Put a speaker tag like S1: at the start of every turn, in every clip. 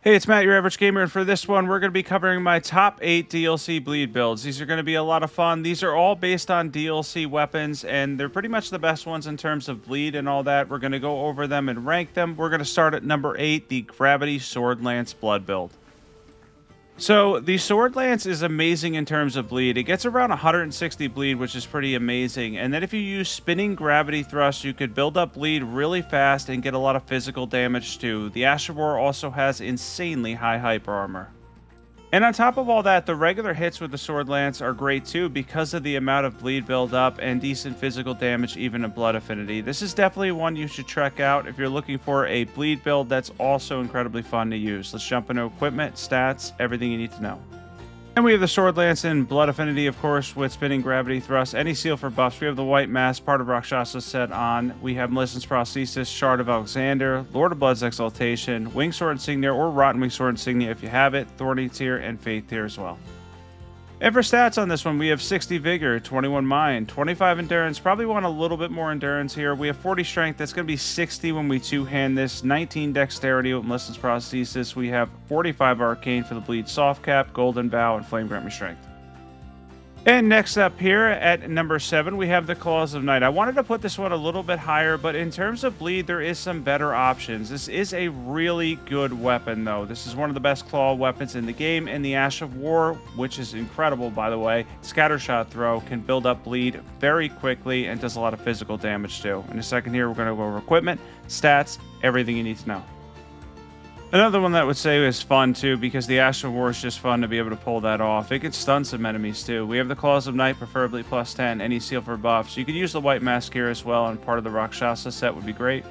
S1: Hey, it's Matt, your average gamer, and for this one, we're going to be covering my top 8 DLC bleed builds. These are going to be a lot of fun. These are all based on DLC weapons, and they're pretty much the best ones in terms of bleed and all that. We're going to go over them and rank them. We're going to start at number 8, the Gravity Sword Lance Blood build. So, the Sword Lance is amazing in terms of bleed. It gets around 160 bleed, which is pretty amazing. And then if you use spinning gravity thrust, you could build up bleed really fast and get a lot of physical damage too. The Ash of War also has insanely high hyper armor. And on top of all that, the regular hits with the Sword Lance are great too because of the amount of bleed buildup and decent physical damage even in blood affinity. This is definitely one you should check out if you're looking for a bleed build that's also incredibly fun to use. Let's jump into equipment, stats, everything you need to know. And we have the Sword Lance in blood affinity, of course, with spinning gravity thrust. Any seal for buffs. We have the white mask, part of Rakshasa set on. We have Melissa's Prosthesis, Shard of Alexander, Lord of Blood's Exaltation, Wing Sword Insignia or Rotten Wing Sword Insignia if you have it, Thorny Tear, and Faith Tear as well. And for stats on this one, we have 60 Vigor, 21 Mind, 25 Endurance. Probably want a little bit more Endurance here. We have 40 Strength. That's going to be 60 when we two-hand this. 19 Dexterity with Melissa's Prosthesis. We have 45 Arcane for the Bleed Soft Cap, Golden Vow, and Flame Grant Me Strength. And next up here at number 7, we have the Claws of Night. I wanted to put this one a little bit higher, but in terms of bleed, there is some better options. This is a really good weapon, though. This is one of the best claw weapons in the game, and the Ash of War, which is incredible, by the way, Scattershot Throw can build up bleed very quickly and does a lot of physical damage, too. In a second here, we're going to go over equipment, stats, everything you need to know. Another one that I would say is fun too, because the Ash of War is just fun to be able to pull that off. It can stun some enemies too. We have the Claws of Night, preferably plus 10, any seal for buffs. You could use the White Mask here as well, and part of the Rakshasa set would be great.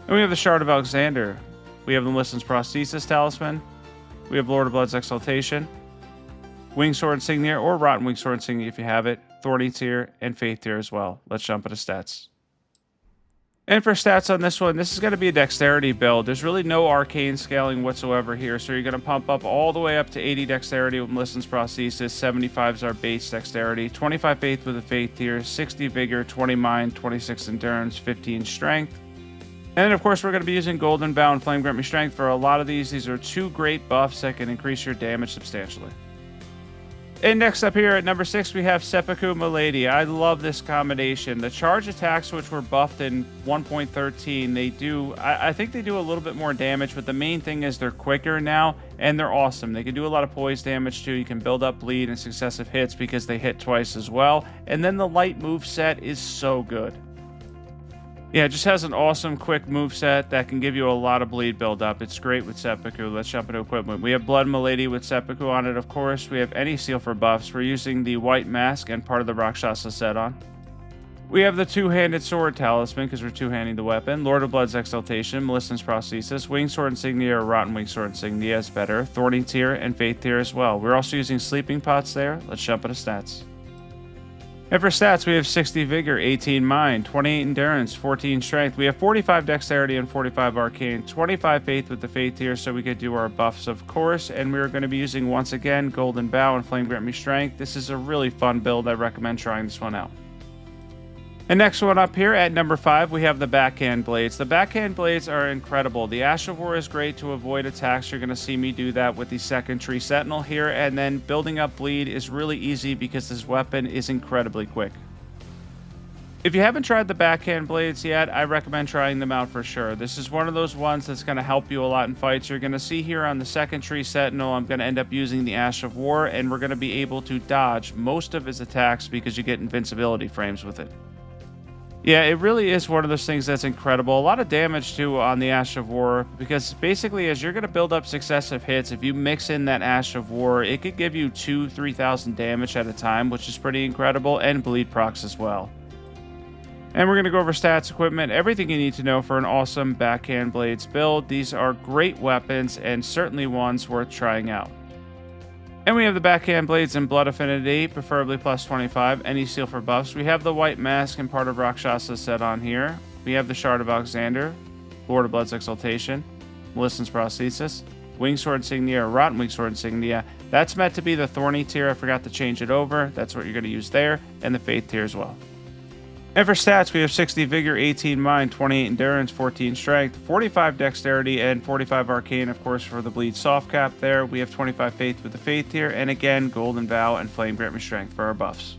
S1: And we have the Shard of Alexander. We have the Melissa's Prosthesis Talisman. We have Lord of Blood's Exaltation, Wing Sword Insignia or Rotten Wing Sword Insignia if you have it, Thorny Tear, and Faith Tear as well. Let's jump into stats. And for stats on this one, this is going to be a dexterity build. There's really no arcane scaling whatsoever here, so you're going to pump up all the way up to 80 dexterity with Melissa's Prosthesis, 75 is our base dexterity, 25 faith with the Faith Tear, 60 vigor, 20 mind, 26 endurance, 15 strength. And then, of course, we're going to be using Golden Vow and Flame Grant Me Strength for a lot of these. These are two great buffs that can increase your damage substantially. And next up here at number 6, we have Seppuku Milady. I love this combination. The charge attacks, which were buffed in 1.13, they do, I think they do a little bit more damage, but the main thing is they're quicker now, and they're awesome. They can do a lot of poise damage too. You can build up bleed and successive hits because they hit twice as well. And then the light move set is so good. Yeah, it just has an awesome quick moveset that can give you a lot of bleed buildup. It's great with Seppuku. Let's jump into equipment. We have Blood Milady with Seppuku on it, of course. We have any seal for buffs. We're using the White Mask and part of the Rakshasa set on. We have the Two-Handed Sword Talisman because we're two-handing the weapon. Lord of Blood's Exaltation, Melissa's Prosthesis, Wing Sword Insignia or Rotten Wing Sword Insignia is better. Thorny Tear and Faith Tear as well. We're also using Sleeping Pots there. Let's jump into stats. And for stats, we have 60 Vigor, 18 Mind, 28 Endurance, 14 Strength. We have 45 Dexterity and 45 Arcane, 25 Faith with the Faith Tear, so we could do our buffs, of course. And we're going to be using, once again, Golden Vow and Flame Grant Me Strength. This is a really fun build. I recommend trying this one out. And next one up here at number 5, we have the Backhand Blades. The Backhand Blades are incredible. The Ash of War is great to avoid attacks. You're going to see me do that with the second Tree Sentinel here. And then building up bleed is really easy because this weapon is incredibly quick. If you haven't tried the Backhand Blades yet, I recommend trying them out for sure. This is one of those ones that's going to help you a lot in fights. You're going to see here on the second Tree Sentinel, I'm going to end up using the Ash of War, and we're going to be able to dodge most of his attacks because you get invincibility frames with it. Yeah, it really is one of those things that's incredible. A lot of damage, too, on the Ash of War, because basically, as you're going to build up successive hits, if you mix in that Ash of War, it could give you 2,000-3,000 damage at a time, which is pretty incredible, and bleed procs as well. And we're going to go over stats, equipment, everything you need to know for an awesome Backhand Blades build. These are great weapons, and certainly ones worth trying out. And we have the Backhand Blades in Blood Affinity, preferably plus 25, any seal for buffs. We have the White Mask and part of Rakshasa set on here. We have the Shard of Alexander, Lord of Blood's Exaltation, Melissa's Prosthesis, Wing Sword Insignia or Rotten Wing Sword Insignia. That's meant to be the Thorny Tear. I forgot to change it over. That's what you're going to use there, and the Faith Tear as well. And for stats, we have 60 Vigor, 18 Mind, 28 Endurance, 14 Strength, 45 Dexterity, and 45 Arcane, of course, for the Bleed soft cap there. We have 25 Faith with the Faith tier, and again, Golden Vow and Flame Grant Me Strength for our buffs.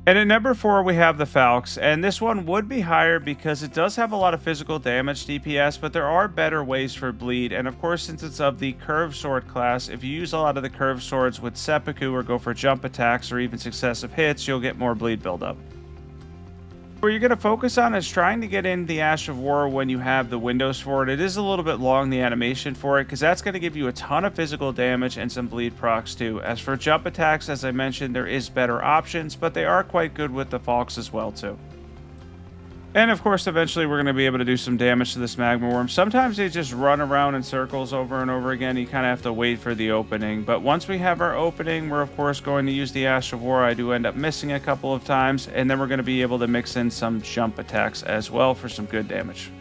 S1: And at number 4, we have the Falx, and this one would be higher because it does have a lot of physical damage DPS, but there are better ways for bleed, and of course, since it's of the curved sword class, if you use a lot of the curved swords with Seppuku or go for jump attacks or even successive hits, you'll get more bleed buildup. What you're going to focus on is trying to get in the Ash of War when you have the windows for it. It is a little bit long, the animation for it, because that's going to give you a ton of physical damage and some bleed procs too. As for jump attacks, as I mentioned, there is better options, but they are quite good with the Falx as well too. And of course, eventually we're going to be able to do some damage to this Magma Worm. Sometimes they just run around in circles over and over again. You kind of have to wait for the opening. But once we have our opening, we're of course going to use the Ash of War. I do end up missing a couple of times. And then we're going to be able to mix in some jump attacks as well for some good damage.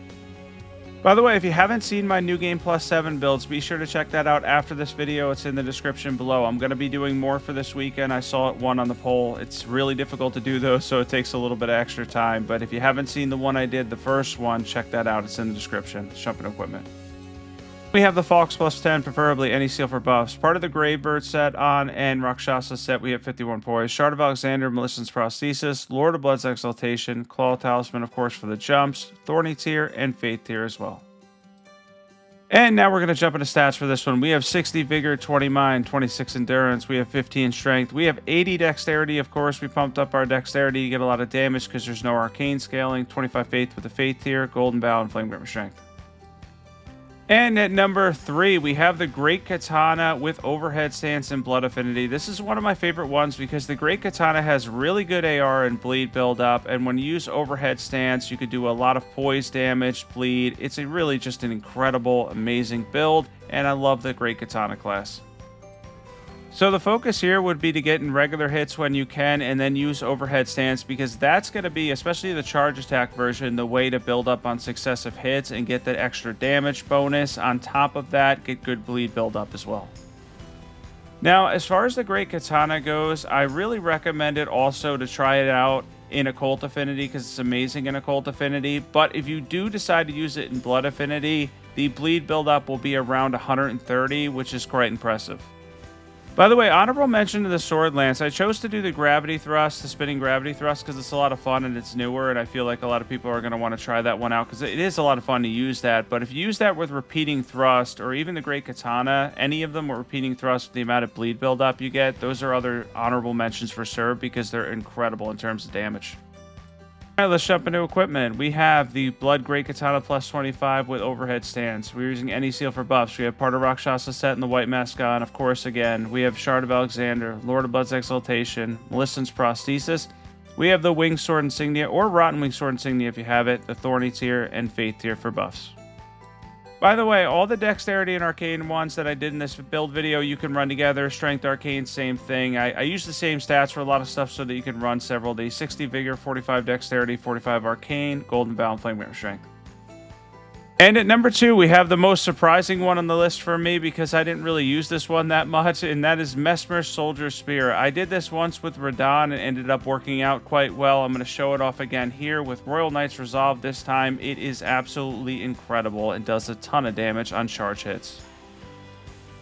S1: By the way, if you haven't seen my New Game Plus 7 builds, be sure to check that out after this video. It's in the description below. I'm going to be doing more for this weekend. I saw it one on the poll. It's really difficult to do those, so it takes a little bit of extra time. But if you haven't seen the one I did, the first one, check that out. It's in the description. Jumping equipment. We have the Falx plus 10, preferably any seal for buffs. Part of the Gravebird set on and Rakshasa set, we have 51 poise. Shard of Alexander, Millicent's Prosthesis, Lord of Blood's Exaltation, Claw Talisman, of course, for the jumps, Thorny tier, and Faith tier as well. And now we're going to jump into stats for this one. We have 60 Vigor, 20 Mind, 26 Endurance. We have 15 Strength. We have 80 Dexterity, of course. We pumped up our Dexterity to get a lot of damage because there's no Arcane scaling. 25 Faith with the Faith tier, Golden Vow, and Flame Grant Me Strength. And at number 3, we have the Great Katana with Overhead Stance and Blood Affinity. This is one of my favorite ones because the Great Katana has really good AR and bleed build up, and when you use Overhead Stance, you could do a lot of poise damage, bleed. It's really just an incredible, amazing build, and I love the Great Katana class. So the focus here would be to get in regular hits when you can and then use overhead stance because that's going to be, especially the charge attack version, the way to build up on successive hits and get that extra damage bonus. On top of that, get good bleed build up as well. Now, as far as the Great Katana goes, I really recommend it also to try it out in Occult Affinity because it's amazing in Occult Affinity. But if you do decide to use it in Blood Affinity, the bleed build up will be around 130, which is quite impressive. By the way, honorable mention to the Sword Lance. I chose to do the Gravity Thrust, the Spinning Gravity Thrust, because it's a lot of fun and it's newer, and I feel like a lot of people are going to want to try that one out because it is a lot of fun to use that. But if you use that with Repeating Thrust, or even the Great Katana, any of them with Repeating Thrust, the amount of bleed buildup you get, those are other honorable mentions for Serb because they're incredible in terms of damage. Alright, let's jump into equipment. We have the Blood Great Katana plus 25 with overhead stance. We're using any seal for buffs. We have part of Rakshasa set and the White Mask on. Of course, again, we have Shard of Alexander, Lord of Blood's Exaltation, Millicent's Prosthesis. We have the Winged Sword Insignia, or Rotten Winged Sword Insignia if you have it, the Thorny tier, and Faith tier for buffs. By the way, all the Dexterity and Arcane ones that I did in this build video, you can run together. Strength, Arcane, same thing. I use the same stats for a lot of stuff so that you can run several of these. 60 Vigor, 45 Dexterity, 45 Arcane, Golden Vow, and Flame Grant Me Strength. And at number 2, we have the most surprising one on the list for me because I didn't really use this one that much, and that is Messmer Soldier Spear. I did this once with Radon and ended up working out quite well. I'm going to show it off again here with Royal Knight's Resolve this time. It is absolutely incredible and does a ton of damage on charge hits.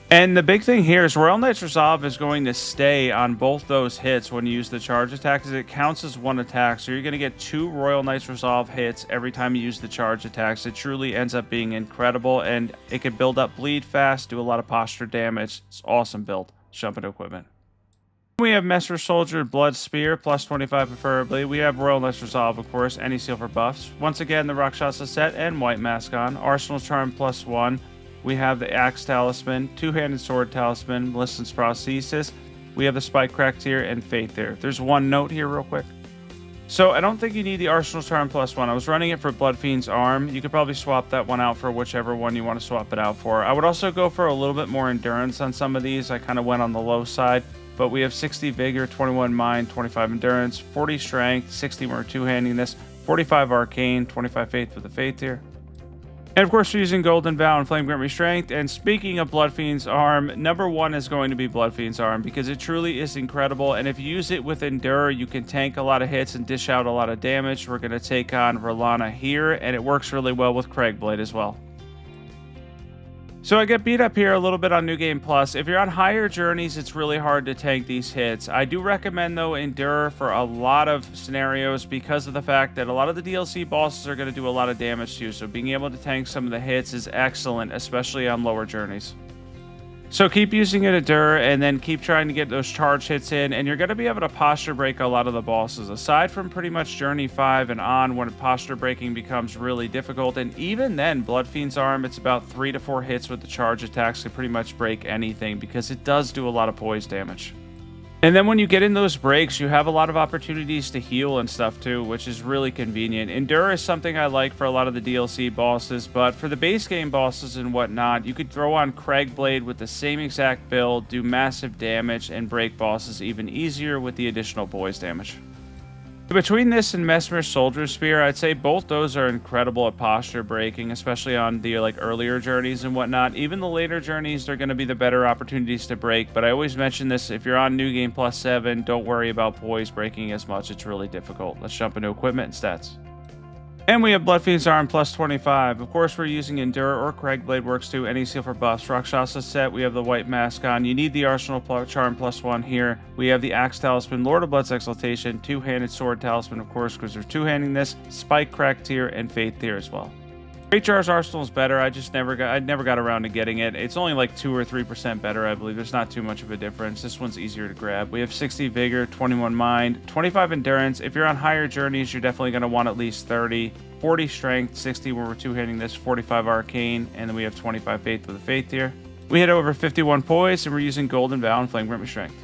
S1: And the big thing here is Royal Knight's Resolve is going to stay on both those hits when you use the charge attack because it counts as one attack. So you're going to get 2 Royal Knight's Resolve hits every time you use the charge attacks. It truly ends up being incredible, and it can build up bleed fast, do a lot of posture damage. It's an awesome build. Jump into equipment. We have Messmer Soldier Blood Spear, plus 25 preferably. We have Royal Knight's Resolve, of course, any seal for buffs. Once again, the Rakshasa set and White Mask on. Arsenal Charm plus 1. We have the Axe Talisman, Two-Handed Sword Talisman, Millicent's Prosthesis. We have the Spike Crack tier and Faith there. There's one note here real quick. So I don't think you need the Arsenal Charm plus 1. I was running it for Bloodfiend's Arm. You could probably swap that one out for whichever one you want to swap it out for. I would also go for a little bit more endurance on some of these. I kind of went on the low side. But we have 60 Vigor, 21 Mind, 25 Endurance, 40 Strength, 60 more two-handing this, 45 Arcane, 25 Faith with the Faith tier. And of course, we're using Golden Vow and Flame Grant Me Strength. And speaking of Bloodfiend's Arm, number one is going to be Bloodfiend's Arm because it truly is incredible. And if you use it with Endure, you can tank a lot of hits and dish out a lot of damage. We're going to take on Rolana here, and it works really well with Craigblade as well. So I get beat up here a little bit on New Game Plus. If you're on higher journeys, it's really hard to tank these hits. I do recommend, though, Endure for a lot of scenarios because of the fact that a lot of the DLC bosses are going to do a lot of damage to you. So being able to tank some of the hits is excellent, especially on lower journeys. So keep using it Endure and then keep trying to get those charge hits in, and you're going to be able to posture break a lot of the bosses. Aside from pretty much Journey 5 and on when posture breaking becomes really difficult, and even then, Bloodfiend's Arm, it's about 3 to 4 hits with the charge attacks to pretty much break anything because it does do a lot of poise damage. And then when you get in those breaks, you have a lot of opportunities to heal and stuff too, which is really convenient. Endure is something I like for a lot of the DLC bosses, but for the base game bosses and whatnot, you could throw on Craigblade with the same exact build, do massive damage, and break bosses even easier with the additional poise damage. Between this and Messmer's Soldier Spear, I'd say both those are incredible at posture breaking, especially on the earlier journeys and whatnot. Even the later journeys, they're going to be the better opportunities to break, but I always mention this, if you're on New Game Plus 7, don't worry about poise breaking as much. It's really difficult. Let's jump into equipment and stats. And we have Bloodfiend's Arm plus 25. Of course, we're using Endure or Craigblade works too. Any seal for buffs. Rakshasa set, we have the white mask on. You need the Arsenal Charm plus 1 here. We have the Axe Talisman, Lord of Blood's Exaltation, two-handed Sword Talisman, of course, because we're two-handing this, Spike Crack tier, and Faith tier as well. Great Jar's Arsenal is better. I never got around to getting it. It's only like 2 or 3% better, I believe. There's not too much of a difference. This one's easier to grab. We have 60 Vigor, 21 Mind, 25 Endurance. If you're on higher journeys, you're definitely going to want at least 30. 40 Strength, 60 where we're two-handing this, 45 Arcane, and then we have 25 Faith with the Faith tier. We hit over 51 Poise, and we're using Golden Vow and Flame Grant Me Strength.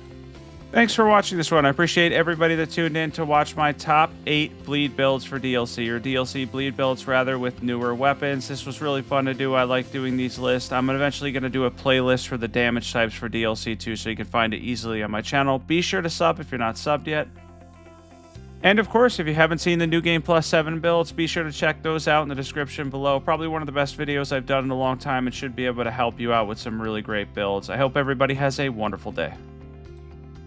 S1: Thanks for watching this one. I appreciate everybody that tuned in to watch my top 8 bleed builds for DLC, or DLC bleed builds rather, with newer weapons. This was really fun to do. I like doing these lists. I'm eventually going to do a playlist for the damage types for DLC too, so you can find it easily on my channel. Be sure to sub if you're not subbed yet. And of course, if you haven't seen the New Game Plus 7 builds, be sure to check those out in the description below. Probably one of the best videos I've done in a long time and should be able to help you out with some really great builds. I hope everybody has a wonderful day.